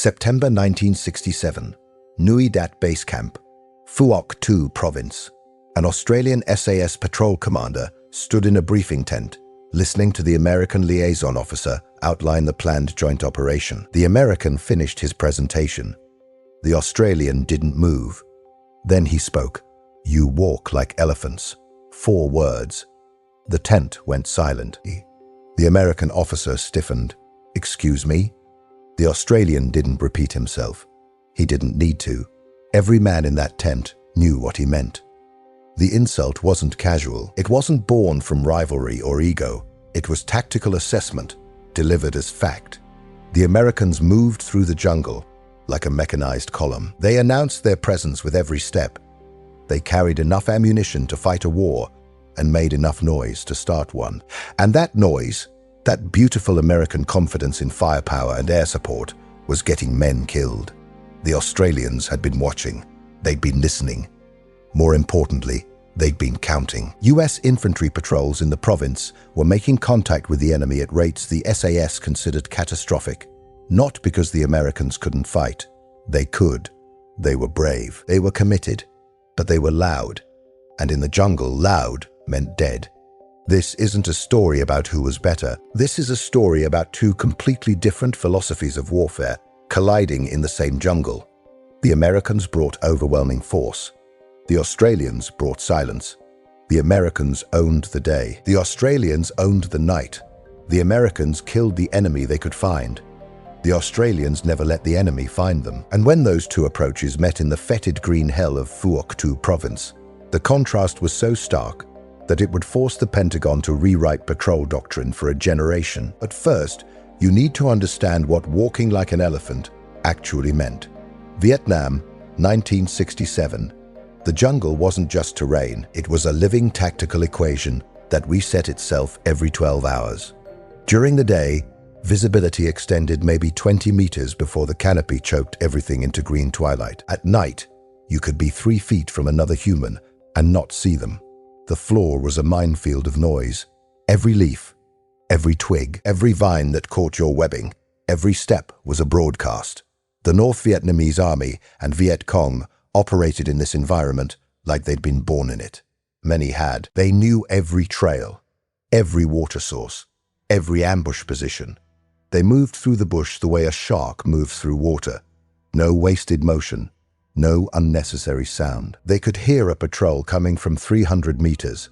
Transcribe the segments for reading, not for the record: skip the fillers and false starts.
September 1967, Nui Dat Base Camp, Phuoc Tuy Province. An Australian SAS patrol commander stood in a briefing tent, listening to the American liaison officer outline the planned joint operation. The American finished his presentation. The Australian didn't move. Then he spoke. "You walk like elephants." 4 words. The tent went silent. The American officer stiffened. "Excuse me?" The Australian didn't repeat himself. He didn't need to. Every man in that tent knew what he meant. The insult wasn't casual. It wasn't born from rivalry or ego. It was tactical assessment, delivered as fact. The Americans moved through the jungle like a mechanized column. They announced their presence with every step. They carried enough ammunition to fight a war and made enough noise to start one. And that noise, that beautiful American confidence in firepower and air support, was getting men killed. The Australians had been watching. They'd been listening. More importantly, they'd been counting. US infantry patrols in the province were making contact with the enemy at rates the SAS considered catastrophic. Not because the Americans couldn't fight. They could. They were brave. They were committed. But they were loud. And in the jungle, loud meant dead. This isn't a story about who was better. This is a story about 2 completely different philosophies of warfare colliding in the same jungle. The Americans brought overwhelming force. The Australians brought silence. The Americans owned the day. The Australians owned the night. The Americans killed the enemy they could find. The Australians never let the enemy find them. And when those 2 approaches met in the fetid green hell of Phuoc Tuy Province, the contrast was so stark that it would force the Pentagon to rewrite patrol doctrine for a generation. But first, you need to understand what walking like an elephant actually meant. Vietnam, 1967. The jungle wasn't just terrain, it was a living tactical equation that reset itself every 12 hours. During the day, visibility extended maybe 20 meters before the canopy choked everything into green twilight. At night, you could be 3 feet from another human and not see them. The floor was a minefield of noise. Every leaf, every twig, every vine that caught your webbing, every step was a broadcast. The North Vietnamese Army and Viet Cong operated in this environment like they'd been born in it. Many had. They knew every trail, every water source, every ambush position. They moved through the bush the way a shark moves through water. No wasted motion. No unnecessary sound. They could hear a patrol coming from 300 meters,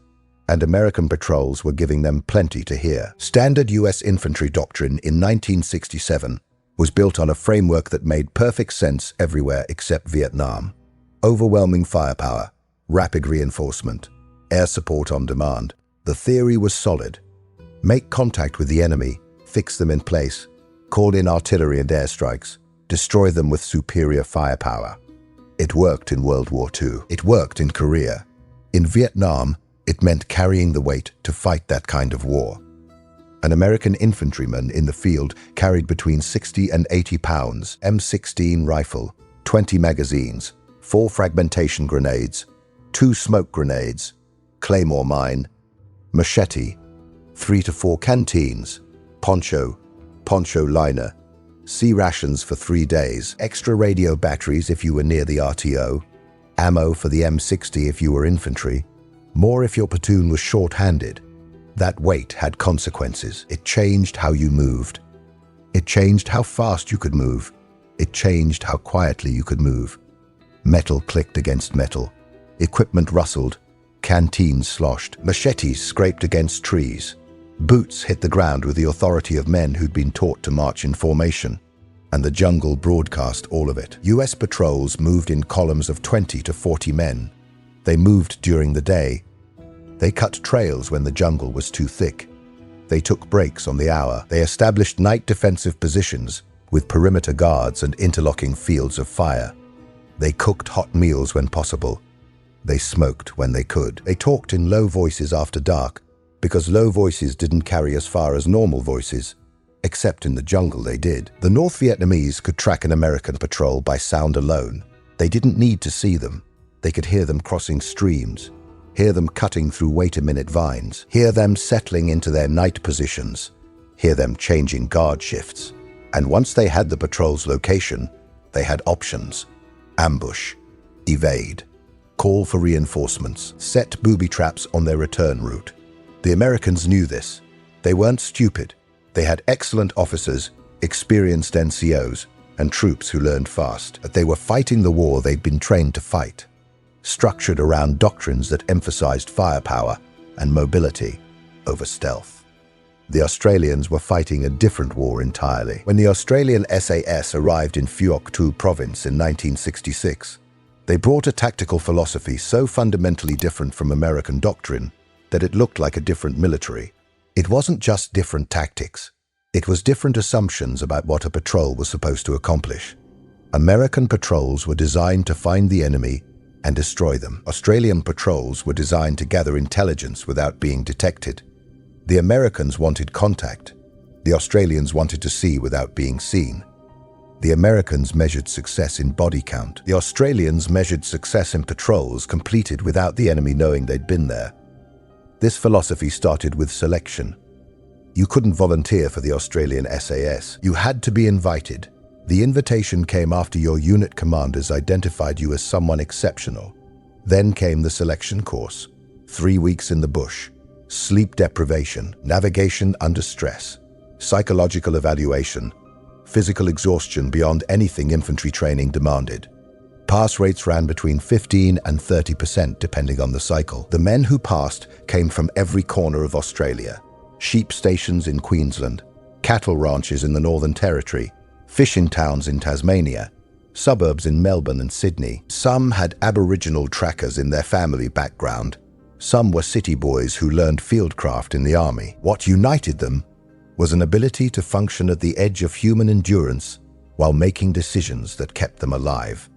and American patrols were giving them plenty to hear. Standard US infantry doctrine in 1967 was built on a framework that made perfect sense everywhere except Vietnam. Overwhelming firepower, rapid reinforcement, air support on demand. The theory was solid. Make contact with the enemy, fix them in place, call in artillery and airstrikes, destroy them with superior firepower. It worked in World War II. It worked in Korea. In Vietnam, it meant carrying the weight to fight that kind of war. An American infantryman in the field carried between 60 and 80 pounds, M16 rifle, 20 magazines, 4 fragmentation grenades, 2 smoke grenades, claymore mine, machete, 3 to 4 canteens, poncho liner, sea rations for 3 days, extra radio batteries if you were near the RTO, ammo for the M60 if you were infantry, more if your platoon was short-handed. That weight had consequences. It changed how you moved. It changed how fast you could move. It changed how quietly you could move. Metal clicked against metal. Equipment rustled. Canteens sloshed. Machetes scraped against trees. Boots hit the ground with the authority of men who'd been taught to march in formation. And the jungle broadcast all of it. US patrols moved in columns of 20 to 40 men. They moved during the day. They cut trails when the jungle was too thick. They took breaks on the hour. They established night defensive positions with perimeter guards and interlocking fields of fire. They cooked hot meals when possible. They smoked when they could. They talked in low voices after dark, because low voices didn't carry as far as normal voices. Except in the jungle they did. The North Vietnamese could track an American patrol by sound alone. They didn't need to see them. They could hear them crossing streams, hear them cutting through wait-a-minute vines, hear them settling into their night positions, hear them changing guard shifts. And once they had the patrol's location, they had options: ambush, evade, call for reinforcements, set booby traps on their return route. The Americans knew this. They weren't stupid. They had excellent officers, experienced NCOs, and troops who learned fast. But they were fighting the war they'd been trained to fight, structured around doctrines that emphasized firepower and mobility over stealth. The Australians were fighting a different war entirely. When the Australian SAS arrived in Phuoc Tuy Province in 1966, they brought a tactical philosophy so fundamentally different from American doctrine that it looked like a different military. It wasn't just different tactics. It was different assumptions about what a patrol was supposed to accomplish. American patrols were designed to find the enemy and destroy them. Australian patrols were designed to gather intelligence without being detected. The Americans wanted contact. The Australians wanted to see without being seen. The Americans measured success in body count. The Australians measured success in patrols completed without the enemy knowing they'd been there. This philosophy started with selection. You couldn't volunteer for the Australian SAS. You had to be invited. The invitation came after your unit commanders identified you as someone exceptional. Then came the selection course. 3 weeks in the bush, sleep deprivation, navigation under stress, psychological evaluation, physical exhaustion beyond anything infantry training demanded. Pass rates ran between 15 and 30% depending on the cycle. The men who passed came from every corner of Australia. Sheep stations in Queensland, cattle ranches in the Northern Territory, fishing towns in Tasmania, suburbs in Melbourne and Sydney. Some had Aboriginal trackers in their family background. Some were city boys who learned fieldcraft in the army. What united them was an ability to function at the edge of human endurance while making decisions that kept them alive.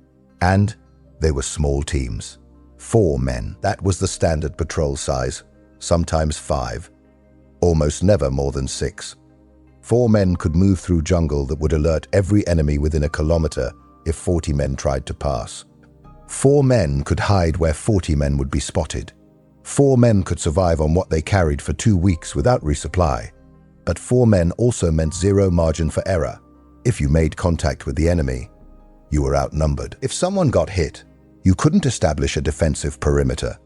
And they were small teams. 4 men. That was the standard patrol size, sometimes 5. Almost never more than 6. 4 men could move through jungle that would alert every enemy within a kilometer if 40 men tried to pass. 4 men could hide where 40 men would be spotted. 4 men could survive on what they carried for 2 weeks without resupply. But 4 men also meant zero margin for error. If you made contact with the enemy, you were outnumbered. If someone got hit, you couldn't establish a defensive perimeter.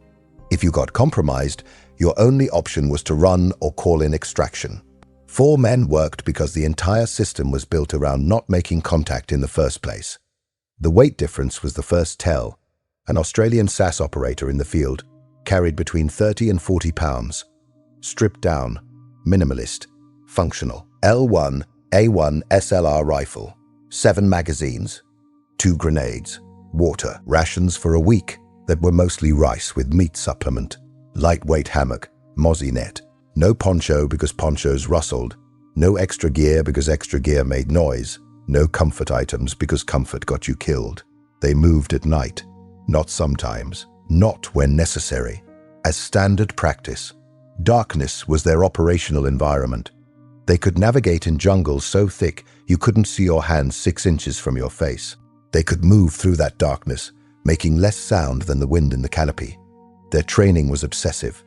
If you got compromised, your only option was to run or call in extraction. 4 men worked because the entire system was built around not making contact in the first place. The weight difference was the first tell. An Australian SAS operator in the field carried between 30 and 40 pounds. Stripped down, minimalist, functional. L1, A1 SLR rifle, 7 magazines, 2 grenades, water, rations for a week that were mostly rice with meat supplement, lightweight hammock, mozzie net, no poncho because ponchos rustled, no extra gear because extra gear made noise, no comfort items because comfort got you killed. They moved at night, not sometimes, not when necessary, as standard practice. Darkness was their operational environment. They could navigate in jungles so thick you couldn't see your hands 6 inches from your face. They could move through that darkness, making less sound than the wind in the canopy. Their training was obsessive.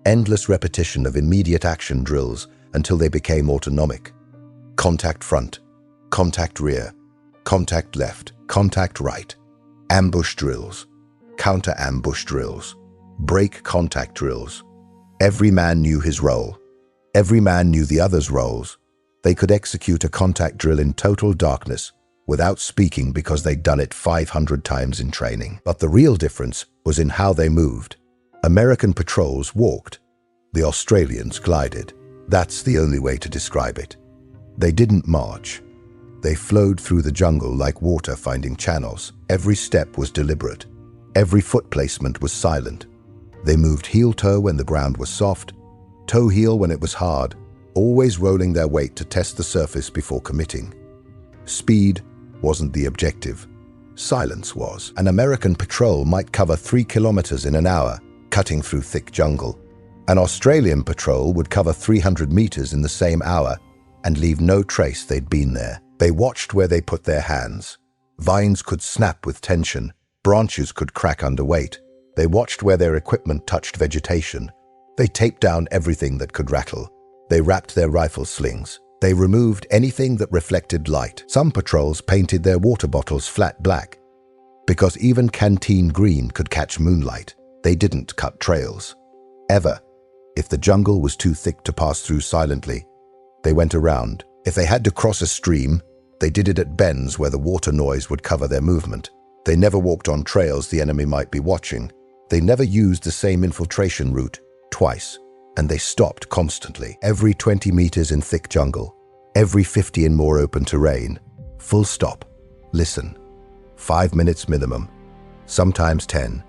Endless repetition of immediate action drills until they became autonomic. Contact front, contact rear, contact left, contact right, ambush drills, counter-ambush drills, break contact drills. Every man knew his role. Every man knew the other's roles. They could execute a contact drill in total darkness without speaking because they'd done it 500 times in training. But the real difference was in how they moved. American patrols walked. The Australians glided. That's the only way to describe it. They didn't march. They flowed through the jungle like water finding channels. Every step was deliberate. Every foot placement was silent. They moved heel-toe when the ground was soft, toe-heel when it was hard, always rolling their weight to test the surface before committing. Speed wasn't the objective. Silence was. An American patrol might cover 3 kilometers in an hour, cutting through thick jungle. An Australian patrol would cover 300 meters in the same hour and leave no trace they'd been there. They watched where they put their hands. Vines could snap with tension. Branches could crack under weight. They watched where their equipment touched vegetation. They taped down everything that could rattle. They wrapped their rifle slings. They removed anything that reflected light. Some patrols painted their water bottles flat black, because even canteen green could catch moonlight. They didn't cut trails. Ever. If the jungle was too thick to pass through silently, they went around. If they had to cross a stream, they did it at bends where the water noise would cover their movement. They never walked on trails the enemy might be watching. They never used the same infiltration route twice, and they stopped constantly. Every 20 meters in thick jungle, every 50 in more open terrain. Full stop. Listen. 5 minutes minimum. Sometimes 10.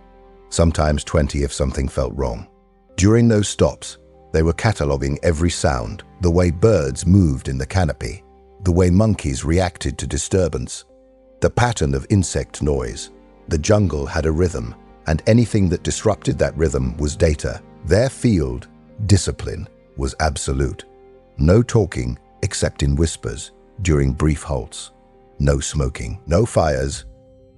Sometimes 20 if something felt wrong. During those stops, they were cataloging every sound, the way birds moved in the canopy, the way monkeys reacted to disturbance, the pattern of insect noise. The jungle had a rhythm, and anything that disrupted that rhythm was data. Their field, discipline, was absolute. No talking except in whispers during brief halts. No smoking, no fires.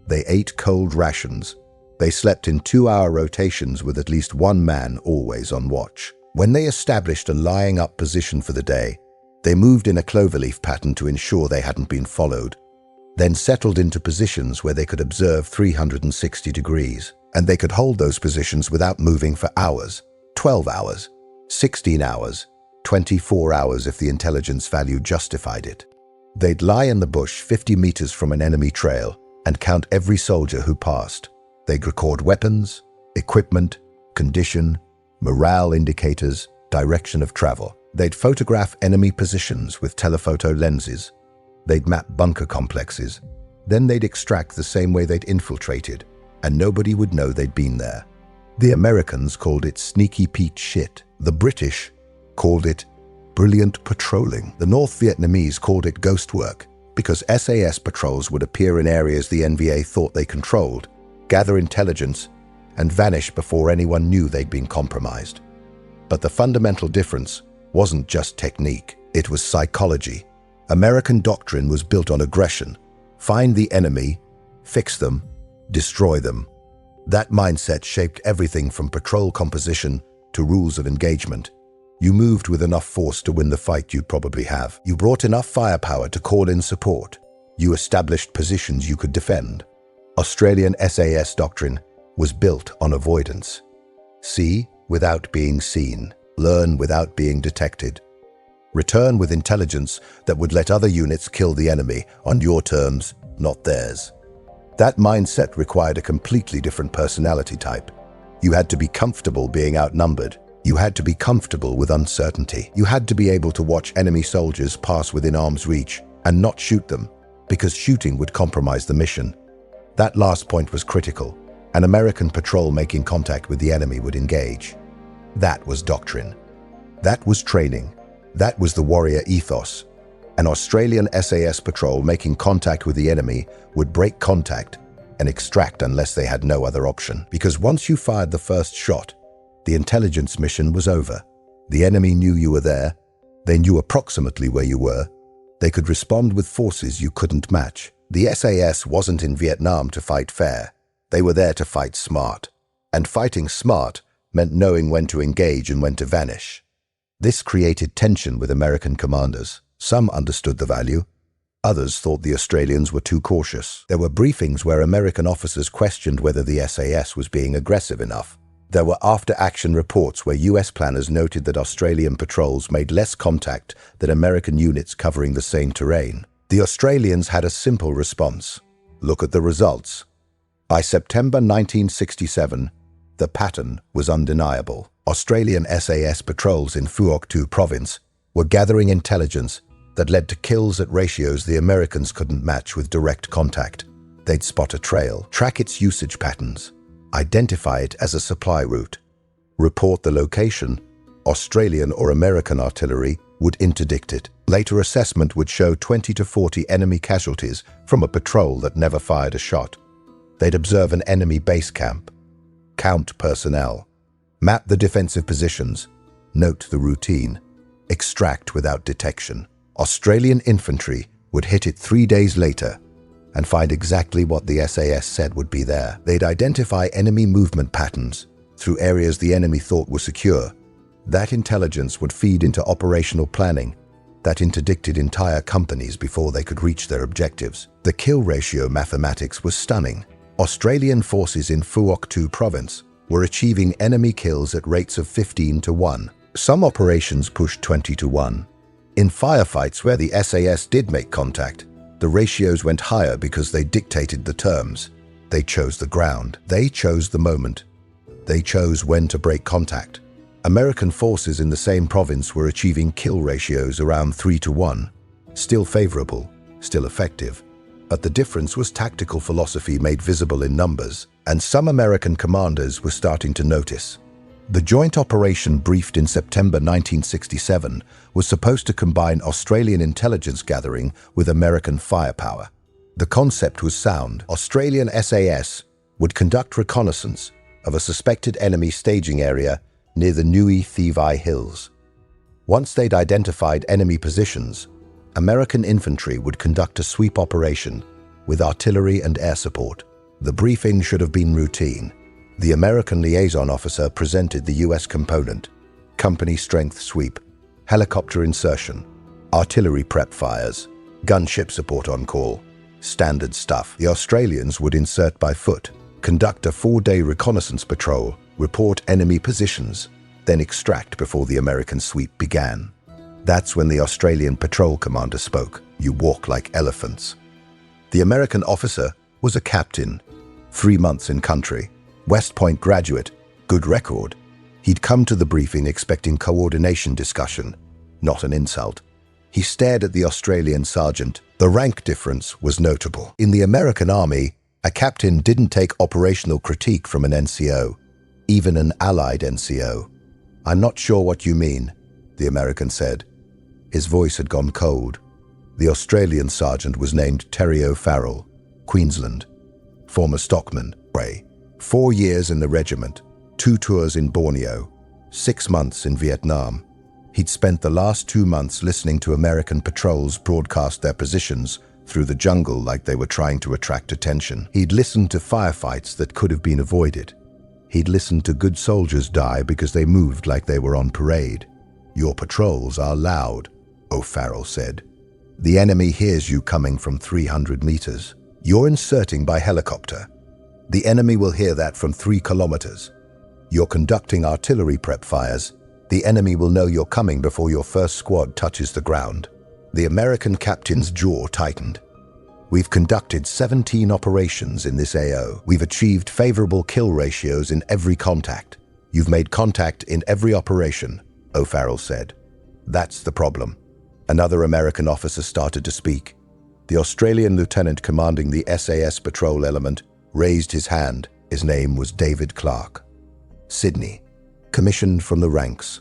They ate cold rations. They slept in 2-hour rotations with at least one man always on watch. When they established a lying up position for the day, they moved in a cloverleaf pattern to ensure they hadn't been followed, then settled into positions where they could observe 360 degrees, and they could hold those positions without moving for hours, 12 hours, 16 hours, 24 hours if the intelligence value justified it. They'd lie in the bush 50 meters from an enemy trail and count every soldier who passed. They'd record weapons, equipment, condition, morale indicators, direction of travel. They'd photograph enemy positions with telephoto lenses. They'd map bunker complexes. Then they'd extract the same way they'd infiltrated, and nobody would know they'd been there. The Americans called it sneaky Pete shit. The British called it brilliant patrolling. The North Vietnamese called it ghost work, because SAS patrols would appear in areas the NVA thought they controlled, gather intelligence, and vanish before anyone knew they'd been compromised. But the fundamental difference wasn't just technique, it was psychology. American doctrine was built on aggression. Find the enemy, fix them, destroy them. That mindset shaped everything from patrol composition to rules of engagement. You moved with enough force to win the fight you'd probably have. You brought enough firepower to call in support. You established positions you could defend. Australian SAS doctrine was built on avoidance. See without being seen. Learn without being detected. Return with intelligence that would let other units kill the enemy on your terms, not theirs. That mindset required a completely different personality type. You had to be comfortable being outnumbered. You had to be comfortable with uncertainty. You had to be able to watch enemy soldiers pass within arm's reach and not shoot them, because shooting would compromise the mission. That last point was critical. An American patrol making contact with the enemy would engage. That was doctrine. That was training. That was the warrior ethos. An Australian SAS patrol making contact with the enemy would break contact and extract unless they had no other option. Because once you fired the first shot, the intelligence mission was over. The enemy knew you were there. They knew approximately where you were. They could respond with forces you couldn't match. The SAS wasn't in Vietnam to fight fair. They were there to fight smart. And fighting smart meant knowing when to engage and when to vanish. This created tension with American commanders. Some understood the value. Others thought the Australians were too cautious. There were briefings where American officers questioned whether the SAS was being aggressive enough. There were after-action reports where US planners noted that Australian patrols made less contact than American units covering the same terrain. The Australians had a simple response. Look at the results. By September 1967, the pattern was undeniable. Australian SAS patrols in Phuoc Tuy Province were gathering intelligence that led to kills at ratios the Americans couldn't match with direct contact. They'd spot a trail, track its usage patterns, identify it as a supply route, report the location. Australian or American artillery would interdict it. Later assessment would show 20 to 40 enemy casualties from a patrol that never fired a shot. They'd observe an enemy base camp, count personnel, map the defensive positions, note the routine, extract without detection. Australian infantry would hit it 3 days later and find exactly what the SAS said would be there. They'd identify enemy movement patterns through areas the enemy thought were secure. That intelligence would feed into operational planning. that interdicted entire companies before they could reach their objectives. The kill ratio mathematics was stunning. Australian forces in Phuoc Tuy Province were achieving enemy kills at rates of 15 to 1. Some operations pushed 20 to 1. In firefights where the SAS did make contact, the ratios went higher because they dictated the terms. They chose the ground. They chose the moment. They chose when to break contact. American forces in the same province were achieving kill ratios around 3 to 1. Still favorable, still effective. But the difference was tactical philosophy made visible in numbers, and some American commanders were starting to notice. The joint operation briefed in September 1967 was supposed to combine Australian intelligence gathering with American firepower. The concept was sound. Australian SAS would conduct reconnaissance of a suspected enemy staging area near the Nui Dat hills. Once they'd identified enemy positions, American infantry would conduct a sweep operation with artillery and air support. The briefing should have been routine. The American liaison officer presented the US component: company strength sweep, helicopter insertion, artillery prep fires, gunship support on call. Standard stuff. The Australians would insert by foot, conduct a 4-day reconnaissance patrol, report enemy positions, then extract before the American sweep began. That's when the Australian patrol commander spoke. "You walk like elephants." The American officer was a captain, 3 months in country, West Point graduate, good record. He'd come to the briefing expecting coordination discussion, not an insult. He stared at the Australian sergeant. The rank difference was notable. In the American Army, a captain didn't take operational critique from an NCO, even an allied NCO. "I'm not sure what you mean," the American said. His voice had gone cold. The Australian sergeant was named Terry O'Farrell, Queensland, former stockman, Bray. 4 years in the regiment, 2 tours in Borneo, 6 months in Vietnam. He'd spent the last 2 months listening to American patrols broadcast their positions through the jungle like they were trying to attract attention. He'd listened to firefights that could have been avoided. He'd listened to good soldiers die because they moved like they were on parade. "Your patrols are loud," O'Farrell said. "The enemy hears you coming from 300 meters. You're inserting by helicopter. The enemy will hear that from 3 kilometers. You're conducting artillery prep fires. The enemy will know you're coming before your first squad touches the ground." The American captain's jaw tightened. "We've conducted 17 operations in this AO. We've achieved favorable kill ratios in every contact. You've made contact in every operation," O'Farrell said. "That's the problem." Another American officer started to speak. The Australian lieutenant commanding the SAS patrol element raised his hand. His name was David Clark. Sydney, commissioned from the ranks.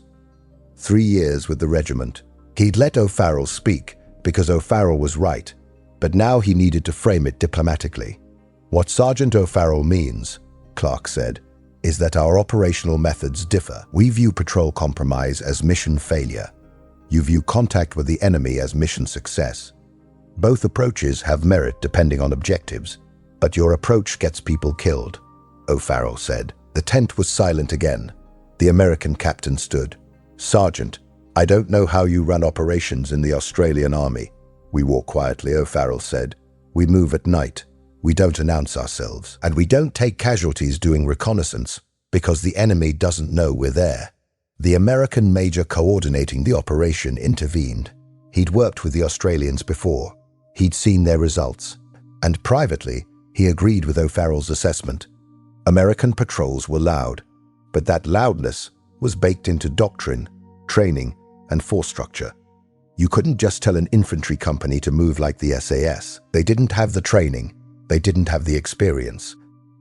3 years with the regiment. He'd let O'Farrell speak because O'Farrell was right, but now he needed to frame it diplomatically. "What Sergeant O'Farrell means," Clark said, "is that our operational methods differ. We view patrol compromise as mission failure. You view contact with the enemy as mission success. Both approaches have merit depending on objectives, but your approach gets people killed," O'Farrell said. The tent was silent again. The American captain stood. "Sergeant, I don't know how you run operations in the Australian Army." "We walk quietly," O'Farrell said. "We move at night. We don't announce ourselves. And we don't take casualties doing reconnaissance because the enemy doesn't know we're there." The American major coordinating the operation intervened. He'd worked with the Australians before. He'd seen their results. And privately, he agreed with O'Farrell's assessment. American patrols were loud, but that loudness was baked into doctrine, training, and force structure. You couldn't just tell an infantry company to move like the SAS. They didn't have the training, they didn't have the experience,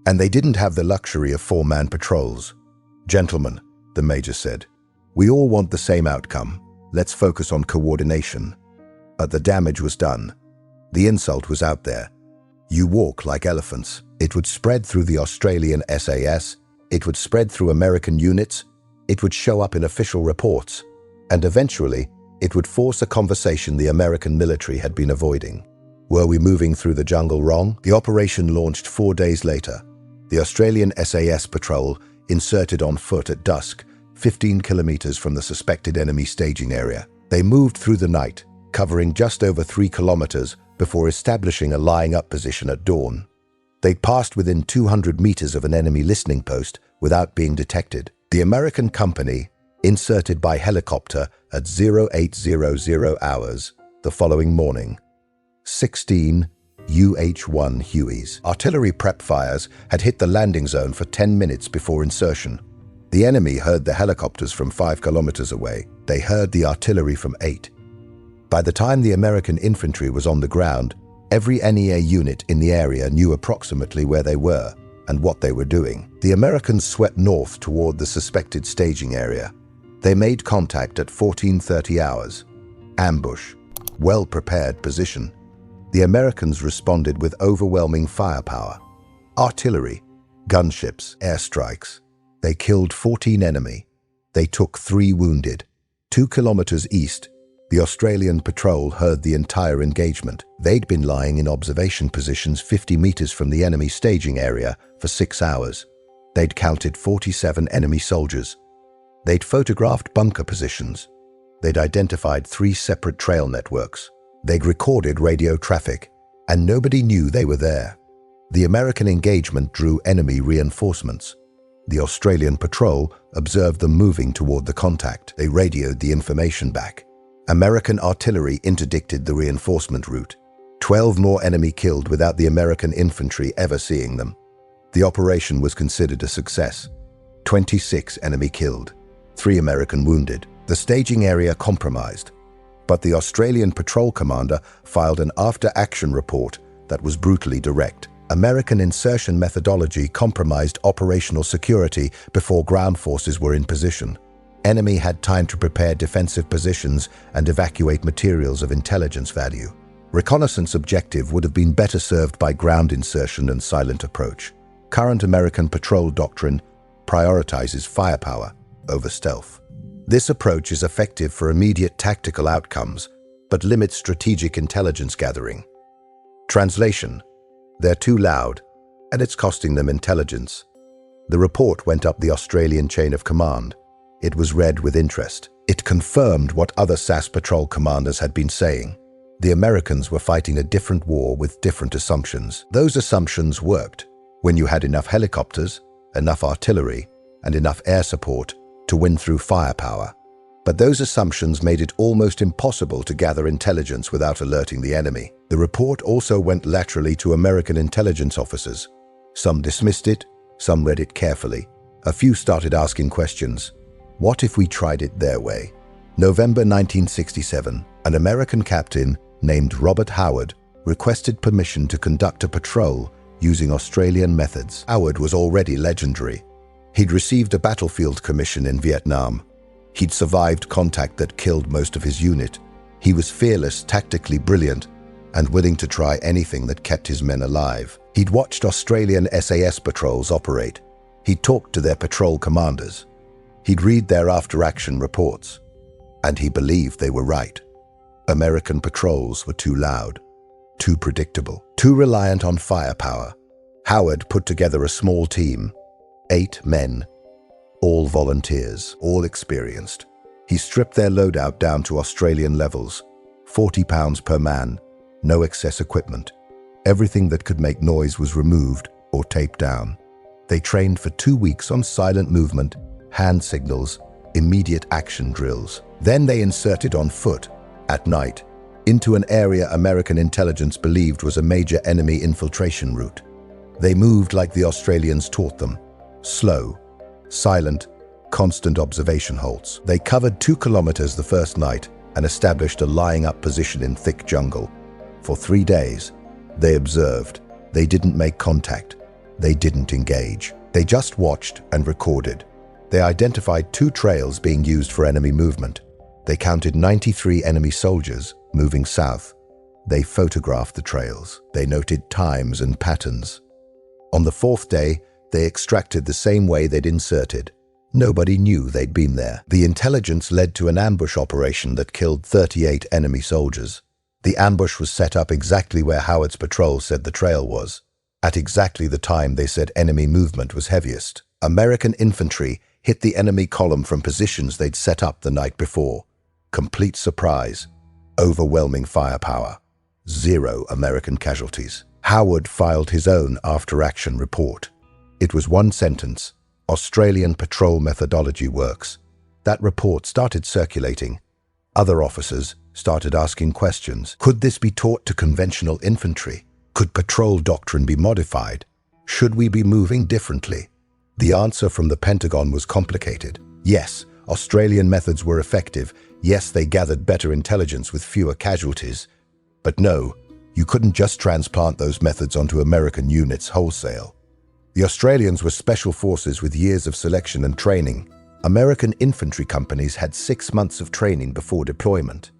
and they didn't have the luxury of 4-man patrols. "Gentlemen," the major said, "we all want the same outcome. Let's focus on coordination." But the damage was done. The insult was out there. You walk like elephants. It would spread through the Australian SAS, it would spread through American units, it would show up in official reports, and eventually, it would force a conversation the American military had been avoiding. Were we moving through the jungle wrong? The operation launched 4 days later. The Australian SAS patrol inserted on foot at dusk, 15 kilometers from the suspected enemy staging area. They moved through the night, covering just over 3 kilometers before establishing a lying-up position at dawn. They'd passed within 200 meters of an enemy listening post without being detected. The American company inserted by helicopter at 0800 hours the following morning. 16 UH-1 Hueys. Artillery prep fires had hit the landing zone for 10 minutes before insertion. The enemy heard the helicopters from 5 kilometers away. They heard the artillery from 8. By the time the American infantry was on the ground, every NEA unit in the area knew approximately where they were and what they were doing. The Americans swept north toward the suspected staging area. They made contact at 14:30 hours. Ambush. Well-prepared position. The Americans responded with overwhelming firepower. Artillery, gunships, airstrikes. They killed 14 enemy. They took 3 wounded. 2 kilometers east, the Australian patrol heard the entire engagement. They'd been lying in observation positions 50 meters from the enemy staging area for 6 hours. They'd counted 47 enemy soldiers. They'd photographed bunker positions. They'd identified 3 separate trail networks. They'd recorded radio traffic, and nobody knew they were there. The American engagement drew enemy reinforcements. The Australian patrol observed them moving toward the contact. They radioed the information back. American artillery interdicted the reinforcement route. 12 more enemy killed without the American infantry ever seeing them. The operation was considered a success. 26 enemy killed, 3 American wounded. The staging area compromised, but the Australian patrol commander filed an after-action report that was brutally direct. American insertion methodology compromised operational security before ground forces were in position. Enemy had time to prepare defensive positions and evacuate materials of intelligence value. Reconnaissance objective would have been better served by ground insertion and silent approach. Current American patrol doctrine prioritizes firepower over stealth. This approach is effective for immediate tactical outcomes, but limits strategic intelligence gathering. Translation: they're too loud, and it's costing them intelligence. The report went up the Australian chain of command. It was read with interest. It confirmed what other SAS patrol commanders had been saying. The Americans were fighting a different war with different assumptions. Those assumptions worked when you had enough helicopters, enough artillery, and enough air support to win through firepower. But those assumptions made it almost impossible to gather intelligence without alerting the enemy. The report also went laterally to American intelligence officers. Some dismissed it, some read it carefully. A few started asking questions. What if we tried it their way? November 1967, an American captain named Robert Howard requested permission to conduct a patrol using Australian methods. Howard was already legendary. He'd received a battlefield commission in Vietnam. He'd survived contact that killed most of his unit. He was fearless, tactically brilliant, and willing to try anything that kept his men alive. He'd watched Australian SAS patrols operate. He'd talked to their patrol commanders. He'd read their after-action reports. And he believed they were right. American patrols were too loud, too predictable, too reliant on firepower. Howard put together a small team, 8 men, all volunteers, all experienced. He stripped their loadout down to Australian levels, 40 pounds per man, no excess equipment. Everything that could make noise was removed or taped down. They trained for 2 weeks on silent movement, hand signals, immediate action drills. Then they inserted on foot, at night, into an area American intelligence believed was a major enemy infiltration route. They moved like the Australians taught them, slow, silent, constant observation halts. They covered 2 kilometers the first night and established a lying-up position in thick jungle. For 3 days, they observed. They didn't make contact. They didn't engage. They just watched and recorded. They identified 2 trails being used for enemy movement. They counted 93 enemy soldiers moving south. They photographed the trails. They noted times and patterns. On the 4th day, they extracted the same way they'd inserted. Nobody knew they'd been there. The intelligence led to an ambush operation that killed 38 enemy soldiers. The ambush was set up exactly where Howard's patrol said the trail was, at exactly the time they said enemy movement was heaviest. American infantry hit the enemy column from positions they'd set up the night before. Complete surprise. Overwhelming firepower. 0 American casualties. Howard filed his own after-action report. It was one sentence: Australian patrol methodology works. That report started circulating. Other officers started asking questions. Could this be taught to conventional infantry? Could patrol doctrine be modified? Should we be moving differently? The answer from the Pentagon was complicated. Yes, Australian methods were effective. Yes, they gathered better intelligence with fewer casualties. But no, you couldn't just transplant those methods onto American units wholesale. The Australians were special forces with years of selection and training. American infantry companies had 6 months of training before deployment.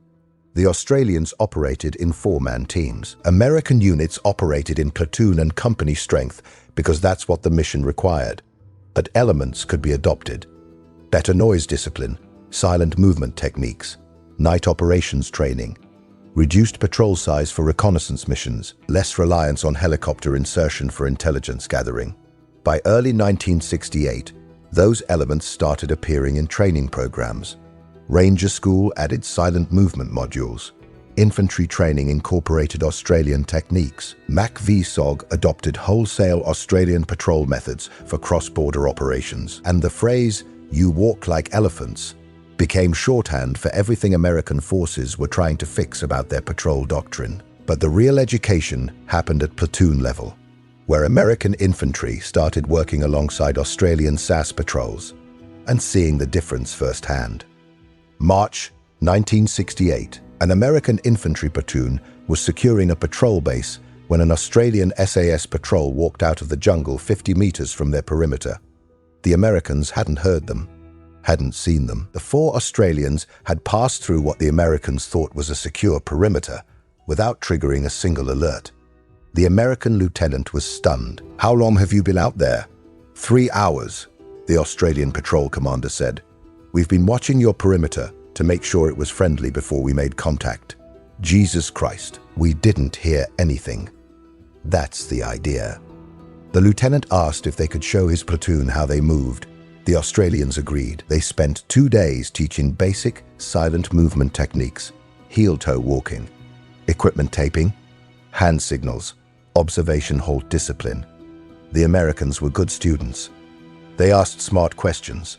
The Australians operated in 4-man teams. American units operated in platoon and company strength because that's what the mission required. But elements could be adopted. Better noise discipline, silent movement techniques, night operations training, reduced patrol size for reconnaissance missions, less reliance on helicopter insertion for intelligence gathering. By early 1968, those elements started appearing in training programs. Ranger School added silent movement modules. Infantry training incorporated Australian techniques. MAC-VSOG adopted wholesale Australian patrol methods for cross-border operations. And the phrase, "you walk like elephants," became shorthand for everything American forces were trying to fix about their patrol doctrine. But the real education happened at platoon level, where American infantry started working alongside Australian SAS patrols and seeing the difference firsthand. March 1968, an American infantry platoon was securing a patrol base when an Australian SAS patrol walked out of the jungle 50 meters from their perimeter. The Americans hadn't heard them, hadn't seen them. The 4 Australians had passed through what the Americans thought was a secure perimeter without triggering a single alert. The American lieutenant was stunned. "How long have you been out there?" "3 hours, the Australian patrol commander said. "We've been watching your perimeter to make sure it was friendly before we made contact." Jesus Christ, we didn't hear anything. That's the idea. The lieutenant asked if they could show his platoon how they moved. The Australians agreed. They spent 2 days teaching basic, silent movement techniques, heel-toe walking, equipment taping, hand signals, observation halt discipline. The Americans were good students. They asked smart questions.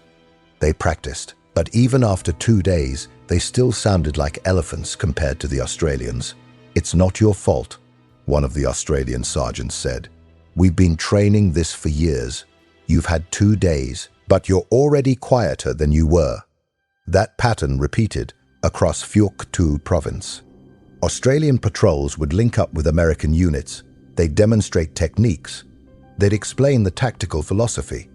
They practiced. But even after 2 days, they still sounded like elephants compared to the Australians. "It's not your fault," one of the Australian sergeants said. "We've been training this for years. You've had 2 days, but you're already quieter than you were." That pattern repeated across Phuoc Tuy Province. Australian patrols would link up with American units. They'd demonstrate techniques. They'd explain the tactical philosophy.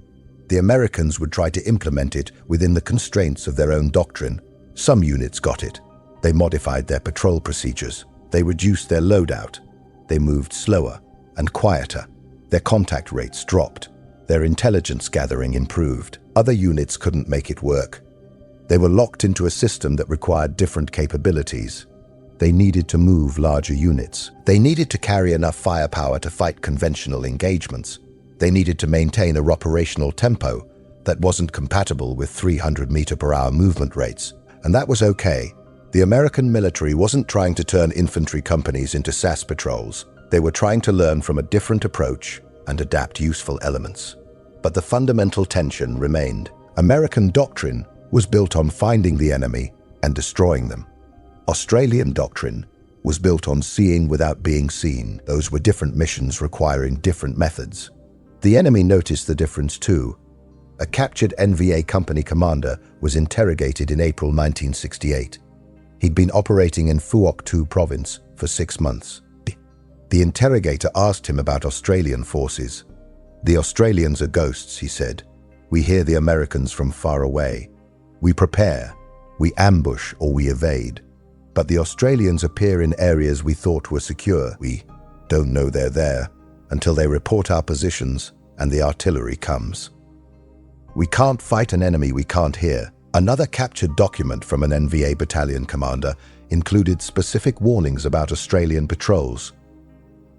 The Americans would try to implement it within the constraints of their own doctrine. Some units got it. They modified their patrol procedures. They reduced their loadout. They moved slower and quieter. Their contact rates dropped. Their intelligence gathering improved. Other units couldn't make it work. They were locked into a system that required different capabilities. They needed to move larger units. They needed to carry enough firepower to fight conventional engagements. They needed to maintain a operational tempo that wasn't compatible with 300-meter-per-hour movement rates. And that was okay. The American military wasn't trying to turn infantry companies into SAS patrols. They were trying to learn from a different approach and adapt useful elements. But the fundamental tension remained. American doctrine was built on finding the enemy and destroying them. Australian doctrine was built on seeing without being seen. Those were different missions requiring different methods. The enemy noticed the difference too. A captured NVA company commander was interrogated in April 1968. He'd been operating in Phuoc Tuy Province for 6 months. The interrogator asked him about Australian forces. "The Australians are ghosts," he said. "We hear the Americans from far away. We prepare, we ambush, or we evade. But the Australians appear in areas we thought were secure. We don't know they're there until they report our positions and the artillery comes. We can't fight an enemy we can't hear." Another captured document from an NVA battalion commander included specific warnings about Australian patrols.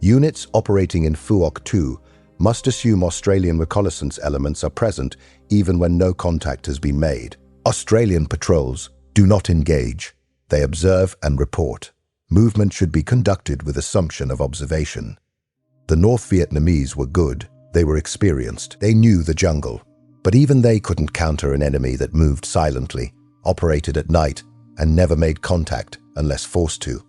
Units operating in Phuoc Tuy must assume Australian reconnaissance elements are present even when no contact has been made. Australian patrols do not engage. They observe and report. Movement should be conducted with assumption of observation. The North Vietnamese were good. They were experienced. They knew the jungle. But even they couldn't counter an enemy that moved silently, operated at night, and never made contact unless forced to.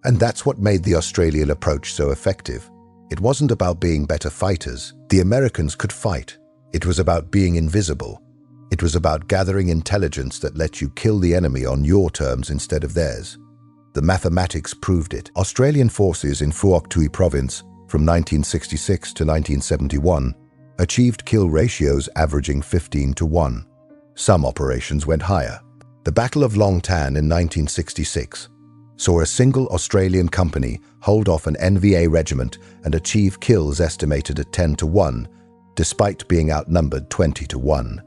And that's what made the Australian approach so effective. It wasn't about being better fighters. The Americans could fight. It was about being invisible. It was about gathering intelligence that let you kill the enemy on your terms instead of theirs. The mathematics proved it. Australian forces in Phuoc Tuy Province from 1966 to 1971 achieved kill ratios averaging 15-1. Some operations went higher. The Battle of Long Tan in 1966 saw a single Australian company hold off an NVA regiment and achieve kills estimated at 10-1, despite being outnumbered 20-1.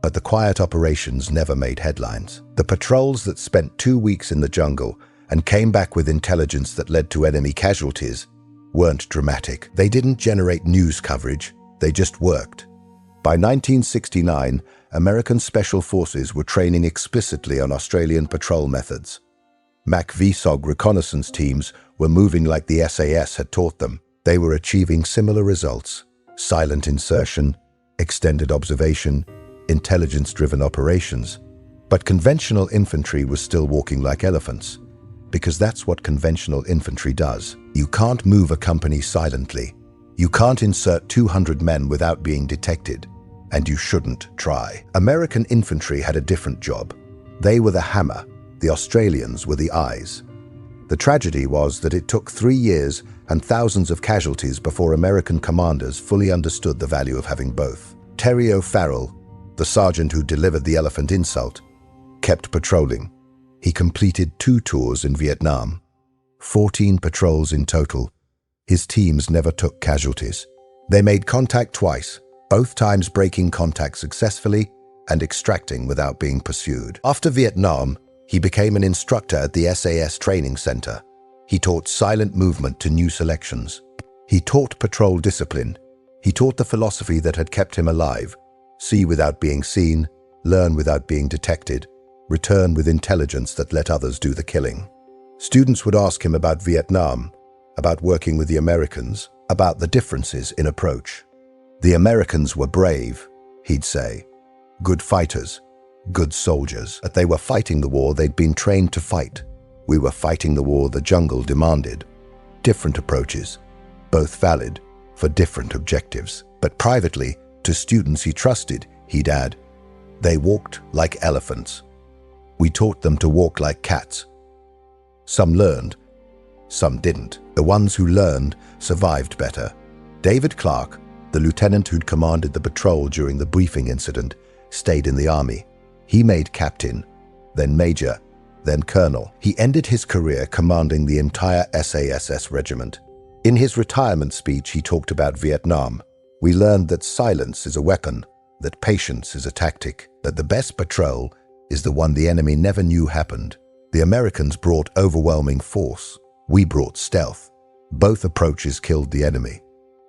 But the quiet operations never made headlines. The patrols that spent 2 weeks in the jungle and came back with intelligence that led to enemy casualties weren't dramatic. They didn't generate news coverage, they just worked. By 1969, American Special Forces were training explicitly on Australian patrol methods. MAC-VSOG reconnaissance teams were moving like the SAS had taught them. They were achieving similar results: silent insertion, extended observation, intelligence-driven operations. But conventional infantry was still walking like elephants, because that's what conventional infantry does. You can't move a company silently. You can't insert 200 men without being detected, and you shouldn't try. American infantry had a different job. They were the hammer. The Australians were the eyes. The tragedy was that it took 3 years and thousands of casualties before American commanders fully understood the value of having both. Terry O'Farrell, the sergeant who delivered the elephant insult, kept patrolling. He completed 2 tours in Vietnam, 14 patrols in total. His teams never took casualties. They made contact twice, both times breaking contact successfully and extracting without being pursued. After Vietnam, he became an instructor at the SAS training center. He taught silent movement to new selections. He taught patrol discipline. He taught the philosophy that had kept him alive: see without being seen, learn without being detected, return with intelligence that let others do the killing. Students would ask him about Vietnam, about working with the Americans, about the differences in approach. The Americans were brave, he'd say, good fighters, good soldiers. But they were fighting the war they'd been trained to fight. We were fighting the war the jungle demanded. Different approaches, both valid for different objectives. But privately, to students he trusted, he'd add, they walked like elephants. We taught them to walk like cats. Some learned, some didn't. The ones who learned survived better. David Clark, the lieutenant who'd commanded the patrol during the briefing incident, stayed in the army. He made captain, then major, then colonel. He ended his career commanding the entire SAS regiment. In his retirement speech, he talked about Vietnam. We learned that silence is a weapon, that patience is a tactic, that the best patrol is the one the enemy never knew happened. The Americans brought overwhelming force. We brought stealth. Both approaches killed the enemy.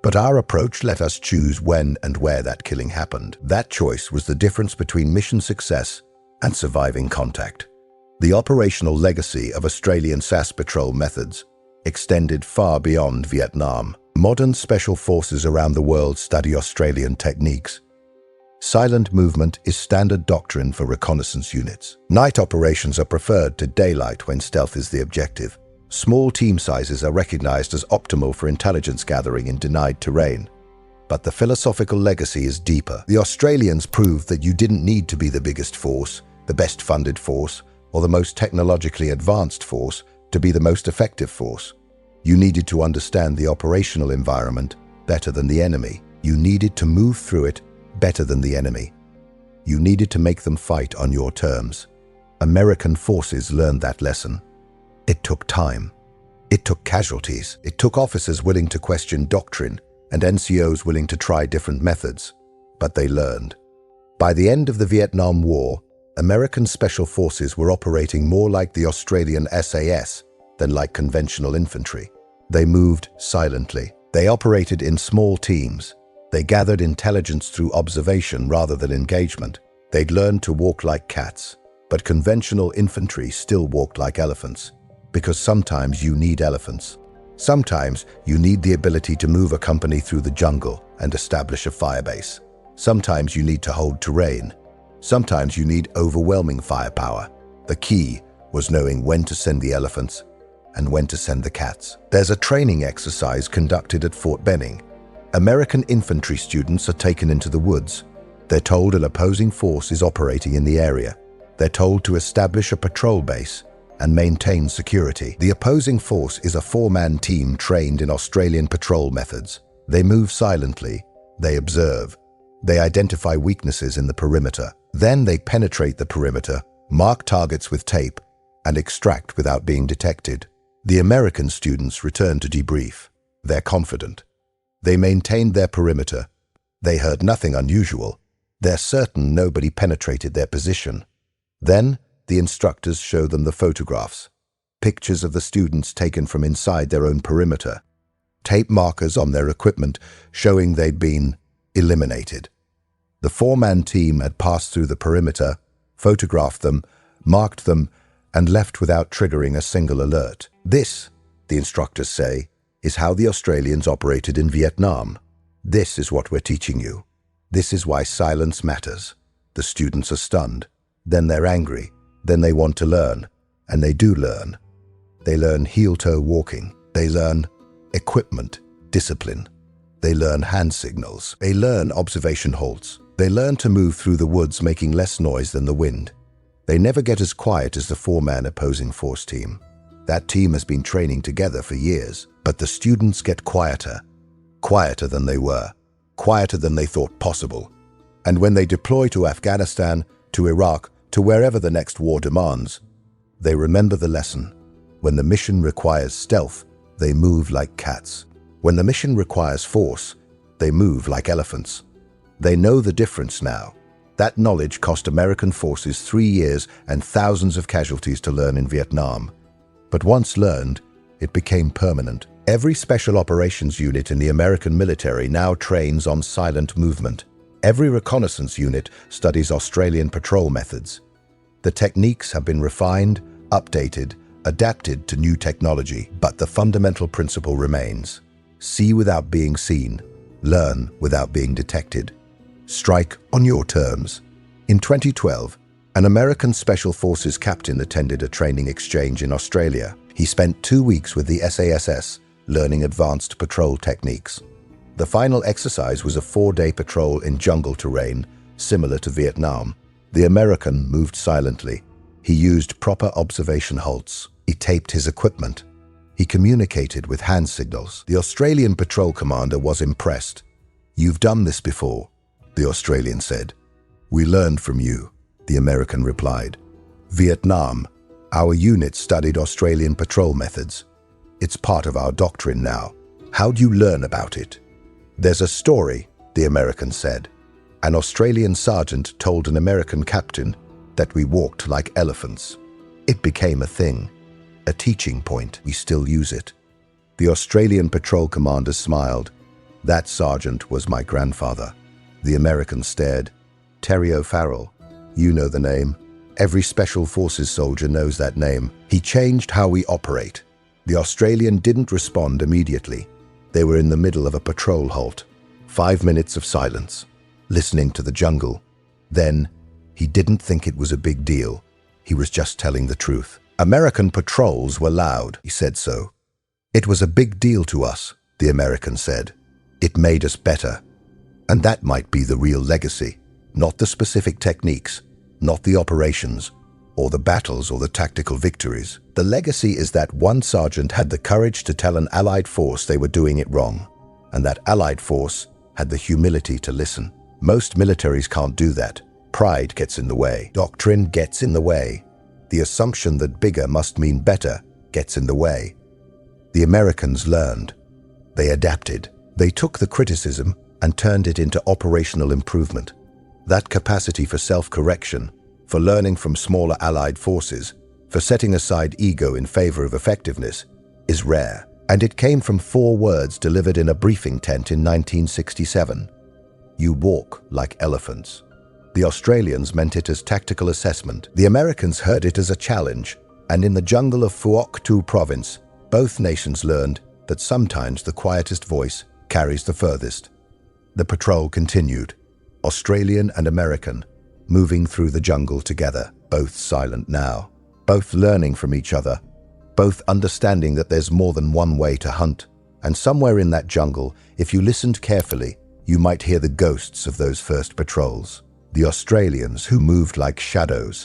But our approach let us choose when and where that killing happened. That choice was the difference between mission success and surviving contact. The operational legacy of Australian SAS patrol methods extended far beyond Vietnam. Modern special forces around the world study Australian techniques. Silent movement is standard doctrine for reconnaissance units. Night operations are preferred to daylight when stealth is the objective. Small team sizes are recognized as optimal for intelligence gathering in denied terrain. But the philosophical legacy is deeper. The Australians proved that you didn't need to be the biggest force, the best funded force, or the most technologically advanced force to be the most effective force. You needed to understand the operational environment better than the enemy. You needed to move through it better than the enemy. You needed to make them fight on your terms. American forces learned that lesson. It took time. It took casualties. It took officers willing to question doctrine and NCOs willing to try different methods. But they learned. By the end of the Vietnam War, American Special Forces were operating more like the Australian SAS than like conventional infantry. They moved silently. They operated in small teams. They gathered intelligence through observation rather than engagement. They'd learned to walk like cats, But conventional infantry still walked like elephants, because sometimes you need elephants. Sometimes you need the ability to move a company through the jungle and establish a firebase. Sometimes you need to hold terrain. Sometimes you need overwhelming firepower. The key was knowing when to send the elephants and when to send the cats. There's a training exercise conducted at Fort Benning. American infantry students are taken into the woods. They're told an opposing force is operating in the area. They're told to establish a patrol base and maintain security. The opposing force is a four-man team trained in Australian patrol methods. They move silently. They observe. They identify weaknesses in the perimeter. Then they penetrate the perimeter, mark targets with tape, and extract without being detected. The American students return to debrief. They're confident. They maintained their perimeter. They heard nothing unusual. They're certain nobody penetrated their position. Then, the instructors show them the photographs, pictures of the students taken from inside their own perimeter, tape markers on their equipment showing they'd been eliminated. The four-man team had passed through the perimeter, photographed them, marked them, and left without triggering a single alert. This, the instructors say, is how the Australians operated in Vietnam. This is what we're teaching you. This is why silence matters. The students are stunned. Then they're angry. Then they want to learn. And they do learn. They learn heel-toe walking. They learn equipment, discipline. They learn hand signals. They learn observation halts. They learn to move through the woods making less noise than the wind. They never get as quiet as the four-man opposing force team. That team has been training together for years, but the students get quieter. Quieter than they were. Quieter than they thought possible. And when they deploy to Afghanistan, to Iraq, to wherever the next war demands, they remember the lesson. When the mission requires stealth, they move like cats. When the mission requires force, they move like elephants. They know the difference now. That knowledge cost American forces 3 years and thousands of casualties to learn in Vietnam. But once learned, it became permanent. Every special operations unit in the American military now trains on silent movement. Every reconnaissance unit studies Australian patrol methods. The techniques have been refined, updated, adapted to new technology, but the fundamental principle remains. See without being seen. Learn without being detected. Strike on your terms. In 2012, an American Special Forces captain attended a training exchange in Australia. He spent 2 weeks with the SAS, learning advanced patrol techniques. The final exercise was a 4-day patrol in jungle terrain, similar to Vietnam. The American moved silently. He used proper observation halts. He taped his equipment. He communicated with hand signals. The Australian patrol commander was impressed. "You've done this before," the Australian said. "We learned from you," the American replied. "Vietnam, our unit studied Australian patrol methods. It's part of our doctrine now. How do you learn about it?" "There's a story," the American said. "An Australian sergeant told an American captain that we walked like elephants. It became a thing, a teaching point. We still use it." The Australian patrol commander smiled. "That sergeant was my grandfather." The American stared. "Terry O'Farrell. You know the name. Every Special Forces soldier knows that name. He changed how we operate." The Australian didn't respond immediately. They were in the middle of a patrol halt. 5 minutes of silence, listening to the jungle. Then, he didn't think it was a big deal. He was just telling the truth. "American patrols were loud," he said so. "It was a big deal to us," the American said. "It made us better." And that might be the real legacy. Not the specific techniques, not the operations, or the battles or the tactical victories. The legacy is that one sergeant had the courage to tell an Allied force they were doing it wrong, and that Allied force had the humility to listen. Most militaries can't do that. Pride gets in the way. Doctrine gets in the way. The assumption that bigger must mean better gets in the way. The Americans learned. They adapted. They took the criticism and turned it into operational improvement. That capacity for self-correction, for learning from smaller Allied forces, for setting aside ego in favor of effectiveness, is rare. And it came from 4 words delivered in a briefing tent in 1967. "You walk like elephants." The Australians meant it as tactical assessment. The Americans heard it as a challenge. And in the jungle of Phuoc Tuy Province, both nations learned that sometimes the quietest voice carries the furthest. The patrol continued, Australian and American, moving through the jungle together, both silent now, both learning from each other, both understanding that there's more than one way to hunt. And somewhere in that jungle, if you listened carefully, you might hear the ghosts of those first patrols. The Australians, who moved like shadows,